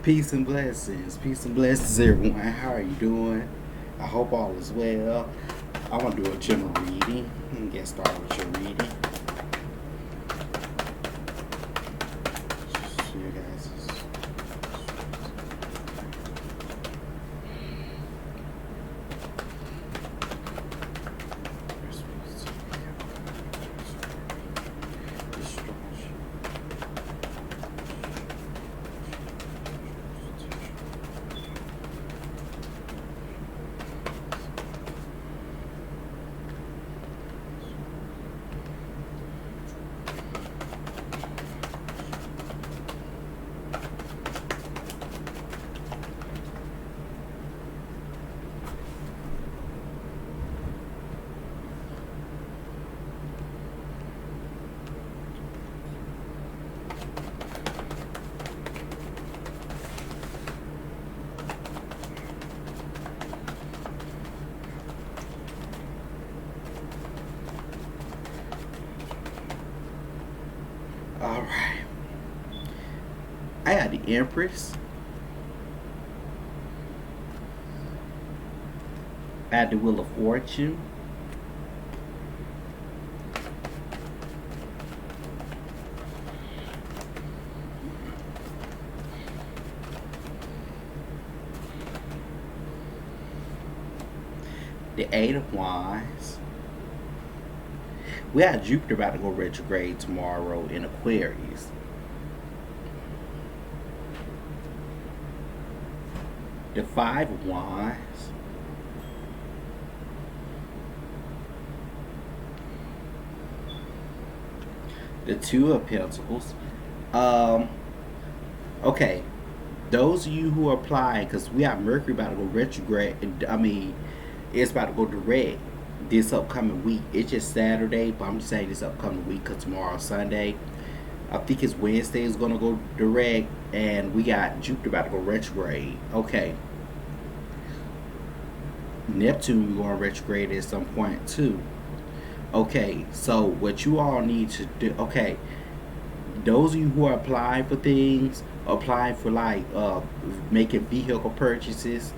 Peace and blessings. Peace and blessings, everyone. How are you doing? I hope all is well. I'm going to do a general reading and get started with your reading. See you guys. All right. I got the Empress. I had the Wheel of Fortune. The Eight of Wands. We have Jupiter about to go retrograde tomorrow in Aquarius. The Five of Wands. The Two of Pentacles. Um, okay. Those of you who are applying, because we have Mercury about to go retrograde. It's about to go direct this upcoming week. It's just Saturday, but I'm just saying this upcoming week because tomorrow's Sunday. I think it's Wednesday is going to go direct, and we got Jupiter about to go retrograde. Okay. Neptune going retrograde at some point too. Okay, so what you all need to do, okay, those of you who are applying for things, applying for like making vehicle purchases,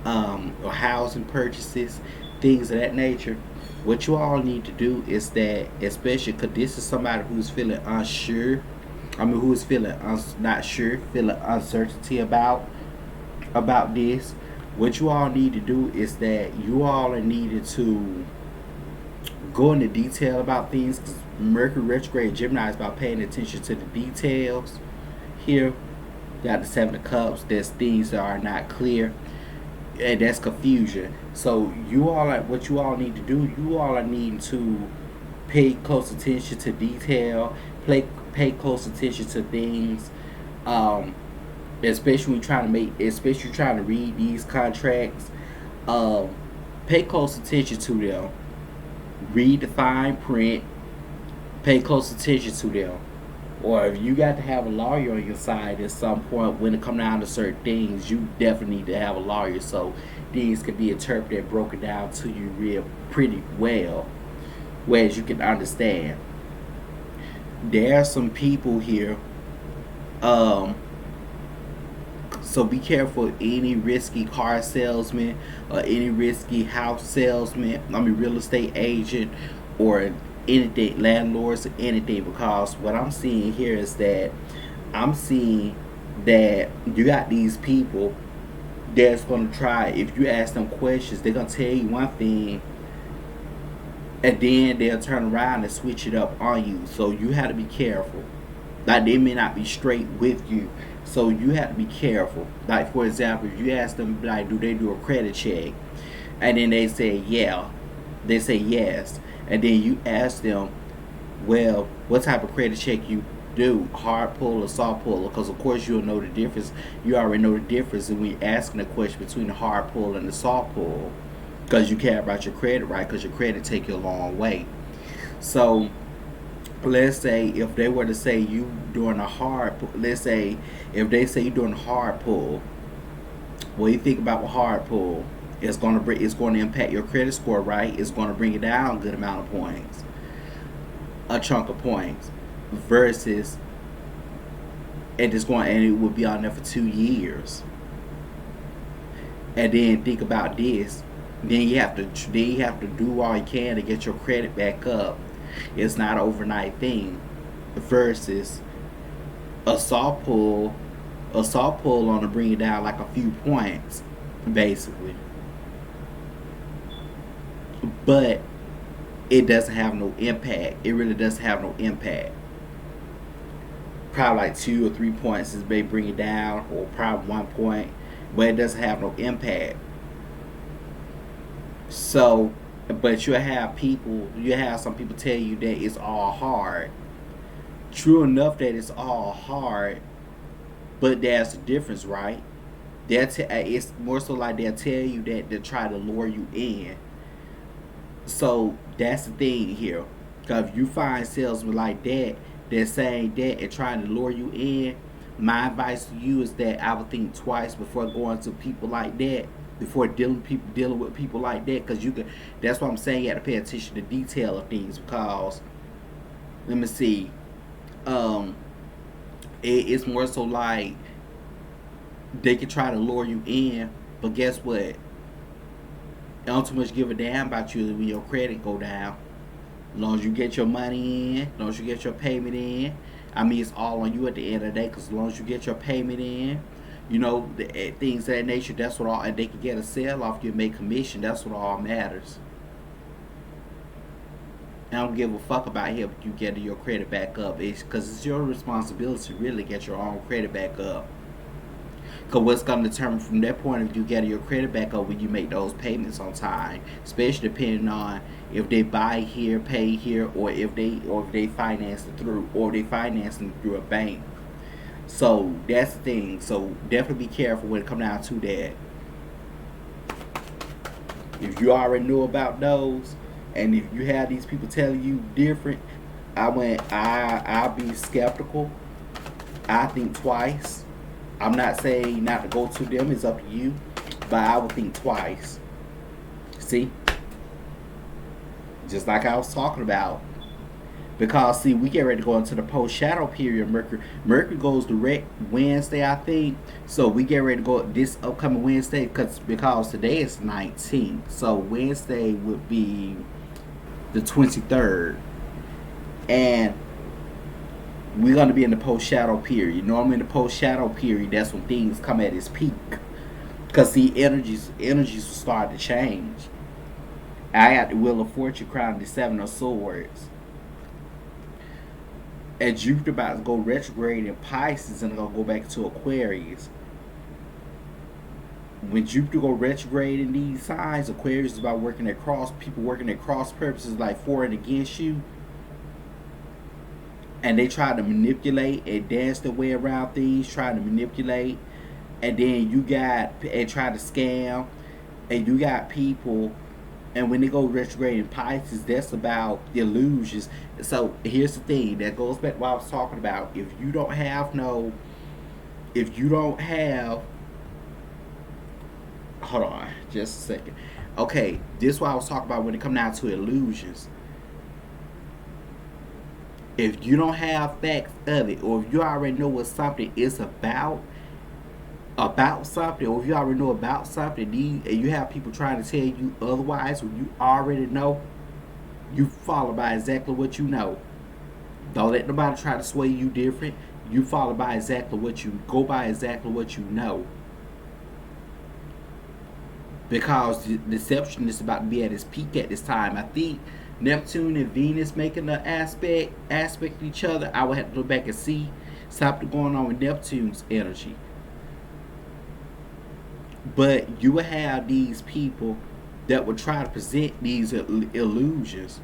or housing purchases, things of that nature. What you all need to do is that, especially because this is somebody who's feeling unsure. Who's feeling not sure, feeling uncertainty about this. What you all need to do is that you all are needed to go into detail about things. 'Cause Mercury retrograde Gemini is about paying attention to the details. Here, got the Seven of Cups. There's things that are not clear, and that's confusion. So you all, what you all need to do, you all are needing to pay close attention to detail, pay close attention to things, um, especially when especially trying to read these contracts. Um, Pay close attention to them. Read the fine print. Pay close attention to them. Or if you got to have a lawyer on your side at some point when it come down to certain things, you definitely need to have a lawyer so things can be interpreted and broken down to you real pretty well, whereas you can understand. There are some people here, um, so be careful any risky car salesman or any risky house salesman, real estate agent or anything, landlords or anything, because what I'm seeing here is that I'm seeing that you got these people that's going to try, if you ask them questions, they're going to tell you one thing and then they'll turn around and switch it up on you. So you have to be careful. Like, they may not be straight with you. So you have to be careful. Like, for example, if you ask them, like, do they do a credit check? And then they say, yeah. They say yes. And then you ask them, well, what type of credit check you do? Hard pull or soft pull? Because, of course, you'll know the difference. You already know the difference when you're asking a question between the hard pull and the soft pull. Because you care about your credit, right? Because your credit take you a long way. So let's say if they were to say you doing a hard pull, let's say if they say you doing a hard pull, what do you think about a hard pull? It's going to impact your credit score, right? It's going to bring it down a good amount of points, a chunk of points, versus and it will be on there for 2 years. And then think about this. Then you have to do all you can to get your credit back up. It's not an overnight thing. Versus a soft pull, on to bring it down like a few points, basically. But it doesn't have no impact. It really doesn't have no impact. Probably like 2 or 3 points is may bring it down, or probably 1 point, but it doesn't have no impact. So, but you have some people tell you that it's all hard. True enough that it's all hard, but there's a difference, right? It's more so like they'll tell you that to try to lure you in. So that's the thing here. Because if you find salesmen like that, they're saying that and trying to lure you in, my advice to you is that I would think twice before going to people like that, before dealing with people like that, because you can. That's what I'm saying. You have to pay attention to detail of things, because let me see. Um, it's more so like they can try to lure you in, but guess what? They don't too much give a damn about you when your credit go down. As long as you get your money in, as long as you get your payment in. I mean, it's all on you at the end of the day, because as long as you get your payment in, things of that nature, that's what all, and they can get a sale off you and make commission, that's what all matters. I don't give a fuck about helping you get your credit back up. It's because it's your responsibility to really get your own credit back up. Because what's going to determine from that point of view getting your credit back up when you make those payments on time, especially depending on if they buy here, pay here, or if they finance it through, or if they financing through a bank. So that's the thing. So definitely be careful when it comes down to that. If you already know about those, and if you have these people telling you different, I'll be skeptical. I think twice. I'm not saying not to go to them, it's up to you, but I would think twice. See? Just like I was talking about. Because see, we get ready to go into the post shadow period. Mercury goes direct Wednesday, I think. So we get ready to go this upcoming Wednesday, because today is 19th. So Wednesday would be the 23rd. And we're going to be in the post shadow period. Normally in the post shadow period, that's when things come at its peak. Because the energies will start to change. I got the Wheel of Fortune crown, the Seven of Swords. And Jupiter about to go retrograde in Pisces and gonna go back to Aquarius. When Jupiter go retrograde in these signs, Aquarius is about people working at cross purposes, like for and against you. And they try to manipulate and dance their way around things, trying to manipulate. And then try to scam. And you got people. And when they go retrograde in Pisces, that's about illusions. So here's the thing that goes back to what I was talking about. If you don't have, hold on, just a second. Okay, this is what I was talking about when it comes down to illusions. If you don't have facts of it, or if you already know what something is about something, or if you already know about something, and you have people trying to tell you otherwise, when you already know, you follow by exactly what you know. Don't let nobody try to sway you different. You follow by exactly what you go by exactly what you know. Because the deception is about to be at its peak at this time. I think Neptune and Venus making an aspect to each other. I would have to go back and see something going on with Neptune's energy. But you will have these people that will try to present these illusions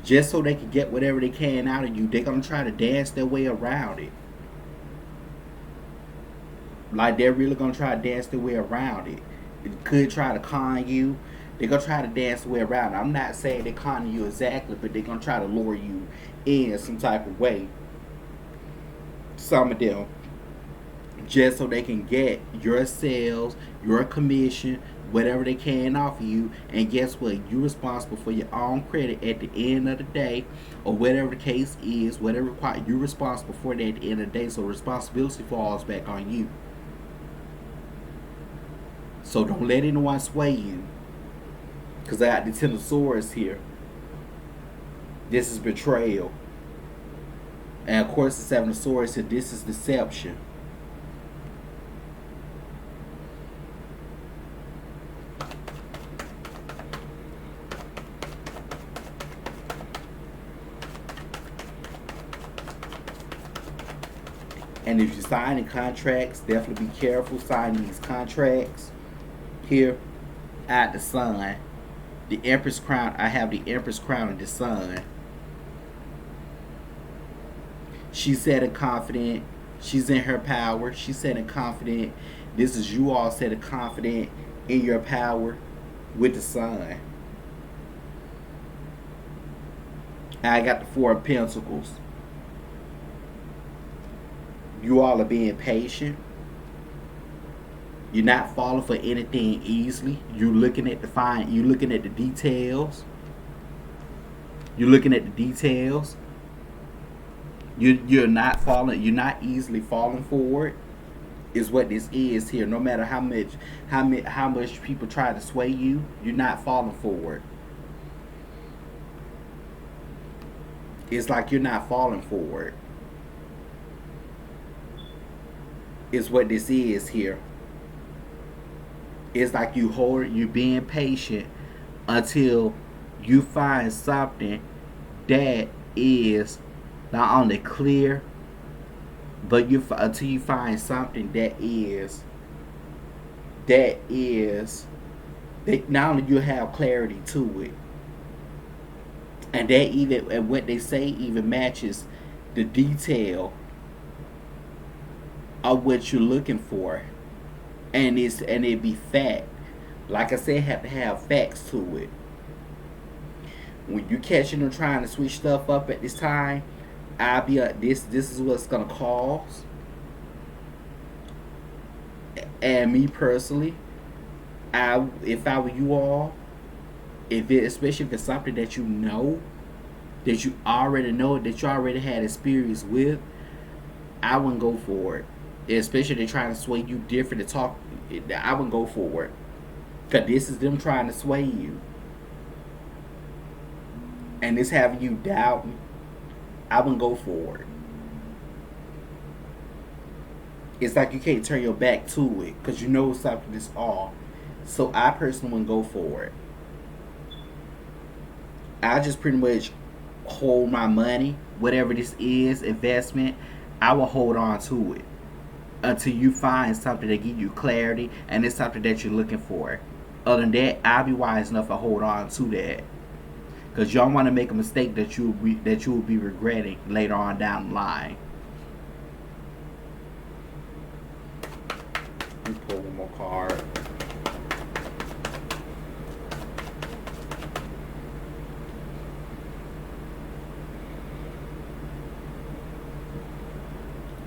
just so they can get whatever they can out of you. They're going to try to dance their way around it. Like, they're really going to try to dance their way around it. It could try to con you. They're going to try to dance their way around it. I'm not saying they're conning you exactly, but they're going to try to lure you in some type of way. Some of them. Just so they can get your sales, your commission, whatever they can offer you, and guess what? You're responsible for your own credit at the end of the day, or whatever the case is, whatever you're responsible for that at the end of the day. So responsibility falls back on you. So don't let anyone sway you. Because I got the Ten of Swords here. This is betrayal. And of course the Seven of Swords said this is deception. And if you're signing contracts, definitely be careful signing these contracts. Here, I have the Sun. The Empress Crown, I have the Empress Crown and the Sun. She's setting confident. She's in her power. She's setting confident. This is you all setting confident in your power with the Sun. I got the Four of Pentacles. You all are being patient. You're not falling for anything easily. You're looking at you're looking at the details. You're looking at the details. You're not falling. You're not easily falling for it. Is what this is here. No matter how much people try to sway you, you're not falling for it. It's like you're not falling for it. Is what this is here. It's like you're being patient until you find something that is not only clear, but until you find something that not only you have clarity to it, and that even and what they say even matches the detail of what you're looking for, and it be fact. Like I said, have to have facts to it. When you catching them trying to switch stuff up at this time, this is what's gonna cause. And me personally, if I were you all, especially if it's something that you already know, that you already had experience with, I wouldn't go for it. Especially if they're trying to sway you different to talk, I wouldn't go for it. Because this is them trying to sway you. And this having you doubt, I wouldn't go for it. It's like you can't turn your back to it because you know something is off. So I personally wouldn't go for it. I just pretty much hold my money, whatever this is, investment, I will hold on to it until you find something that give you clarity and it's something that you're looking for. Other than that, I'll be wise enough to hold on to that, because you don't want to make a mistake that you will be regretting later on down the line. Let me pull one more card.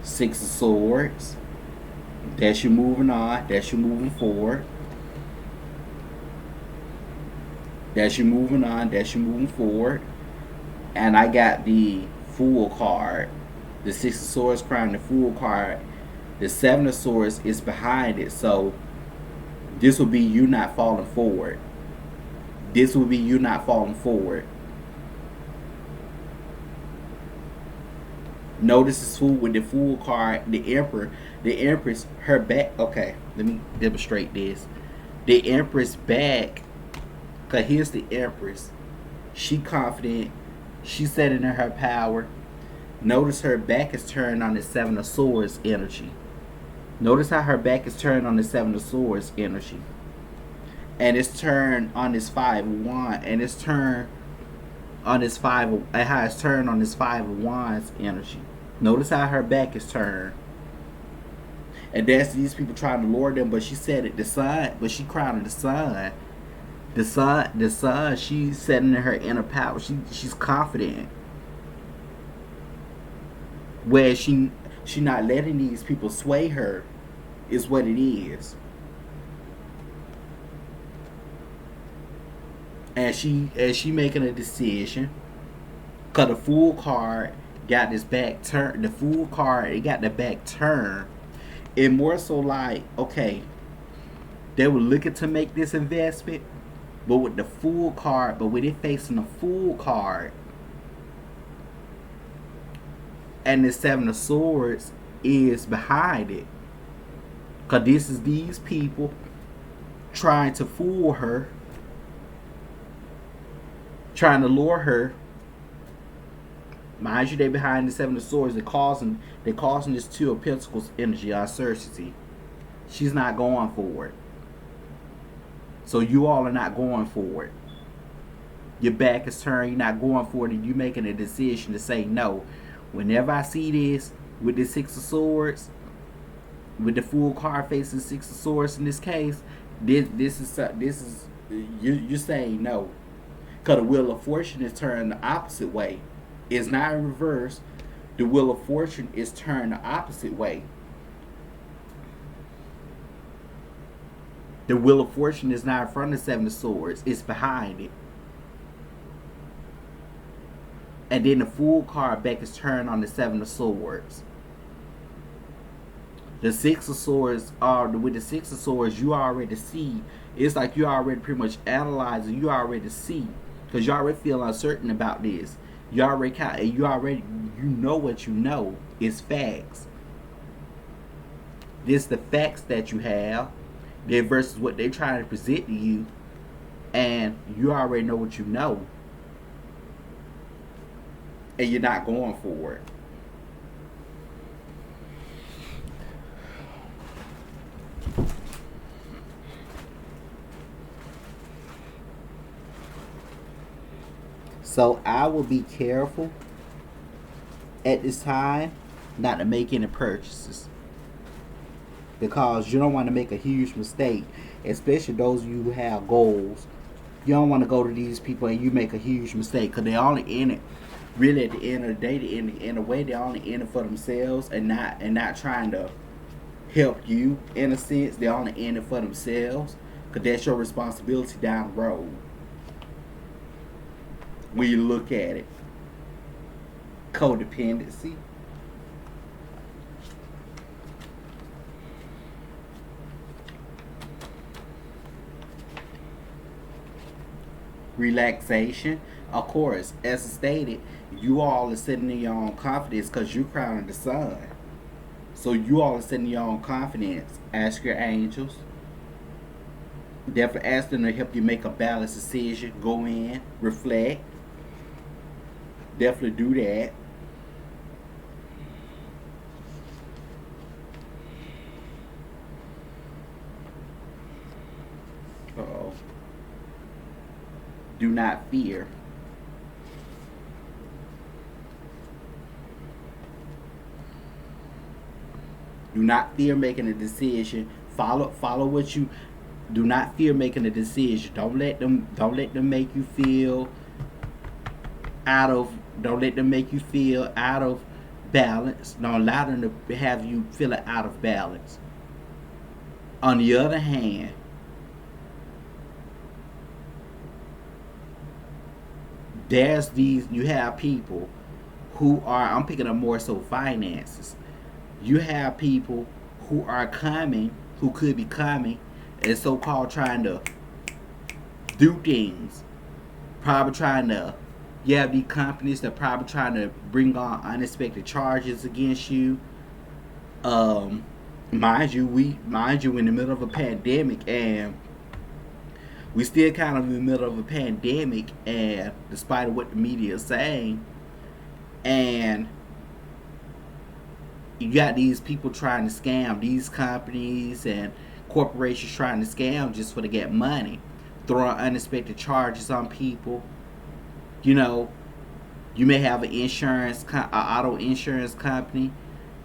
Six of Swords. That's you moving on. That's you moving forward. That's you moving on. That's you moving forward. And I got the Fool card. The Six of Swords crown, the Fool card. The Seven of Swords is behind it. So this will be you not falling forward. This will be you not falling forward. Notice this Fool with the Fool card, the Emperor, the Empress, her back. Okay, let me demonstrate this. The Empress back, because here's the Empress. She confident. She's setting in her power. Notice her back is turned on the Seven of Swords energy. Notice how her back is turned on the Seven of Swords energy. And it's turned on this Five of Wands. And it's turned on this how it's turned on this Five of Wands energy. Notice how her back is turned. And that's these people trying to lure them, but she said it, the Sun, but she crowned the Sun. The Sun, she's setting in her inner power. She's confident. Where she not letting these people sway her is what it is. and she making a decision. Cause the full card got this back turn. The full card, it got the back turn. It more so like, okay, they were looking to make this investment, but with the full card, but with it facing the full card, and the Seven of Swords is behind it. Cause this is these people trying to fool her, trying to lure her. Mind you, they behind the Seven of Swords. They're causing this Two of Pentacles energy uncertainty. She's not going for it. So you all are not going for it. Your back is turned. You're not going for it, and you're making a decision to say no. Whenever I see this with the Six of Swords, with the full card facing Six of Swords in this case, this is you're saying no. Cause the Wheel of Fortune is turned the opposite way. It's not in reverse. The Wheel of Fortune is turned the opposite way. The Wheel of Fortune is not in front of the Seven of Swords. It's behind it. And then the full card back is turned on the Seven of Swords. The Six of Swords are with the Six of Swords. You already see. It's like you already pretty much analyzing. You already see because you already feel uncertain about this. You know what you know. It's facts. This the facts that you have. Then versus what they're trying to present to you, and you already know what you know, and you're not going for it. So I will be careful at this time not to make any purchases, because you don't want to make a huge mistake, especially those of you who have goals. You don't want to go to these people and you make a huge mistake, because they're only in it, really at the end of the day, in a way, they're only in it for themselves and not trying to help you. In a sense, they're only in it for themselves, because that's your responsibility down the road when you look at it. Codependency. Relaxation. Of course, as stated, you all are sitting in your own confidence because you crowning the sun. So you all are sitting in your own confidence. Ask your angels. Definitely ask them to help you make a balanced decision. Go in, reflect. Definitely do that. Uh-oh. Do not fear. Do not fear making a decision. Follow what you. Do not fear making a decision. Don't let them make you feel out of. Don't let them make you feel out of balance. Don't allow them to have you feeling out of balance. On the other hand, you have people who are, I'm picking up more so finances. You have people who are coming, who could be coming, and so-called trying to do things. Probably trying to, you have these companies that probably trying to bring on unexpected charges against you. Mind you, in the middle of a pandemic, and we still kind of in the middle of a pandemic, and despite what the media is saying, and you got these people trying to scam, these companies and corporations trying to scam just for to get money, throwing unexpected charges on people. You know, you may have an auto insurance company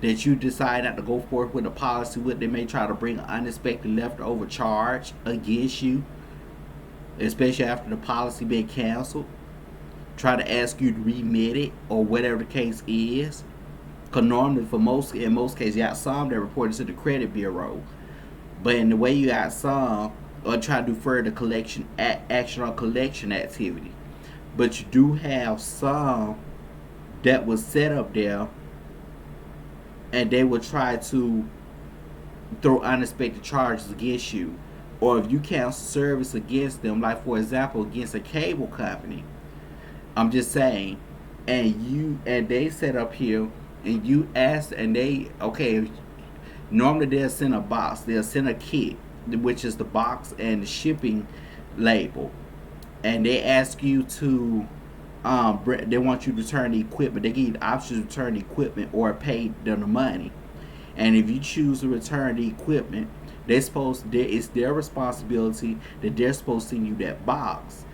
that you decide not to go forth with a policy with. They may try to bring an unexpected leftover charge against you, especially after the policy being canceled. Try to ask you to remit it or whatever the case is. Because normally, in most cases, you got some that report it to the credit bureau. But in the way you got some or try to do further collection action or collection activity. But you do have some that was set up there, and they will try to throw unexpected charges against you. Or if you cancel service against them, like for example against a cable company, I'm just saying, and they set up here, and you ask, and they okay. Normally they'll send a box, they'll send a kit, which is the box and the shipping label, and they ask you to, they want you to return the equipment. They give you the option to return the equipment or pay them the money. And if you choose to return the equipment, it's their responsibility that they're supposed to send you that box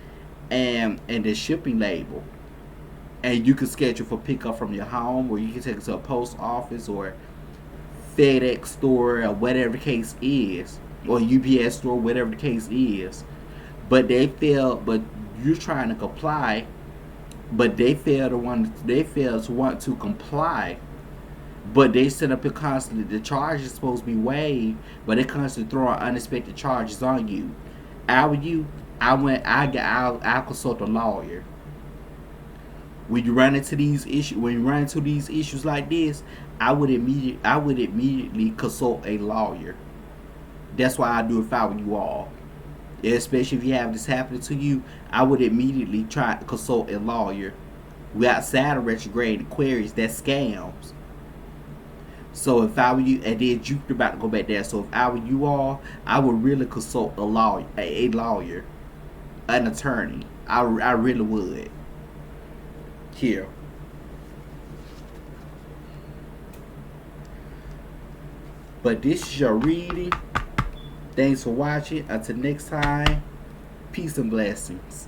and the shipping label, and you can schedule for pickup from your home, or you can take it to a post office or FedEx store or whatever the case is, or UPS store, whatever the case is. But but you're trying to comply, but they fail to want to comply. But they set up it constantly. The charge is supposed to be waived, but they constantly throwing unexpected charges on you. I consult a lawyer. When you run into these issues like this, I would immediately consult a lawyer. That's why I do it if I were you all. Especially if you have this happening to you, I would immediately try to consult a lawyer. We outside of retrograde queries, that's scams. So if I were you, and then you're about to go back there. So if I were you all, I would really consult a lawyer, an attorney. I really would. Here. But this is your reading. Thanks for watching. Until next time, peace and blessings.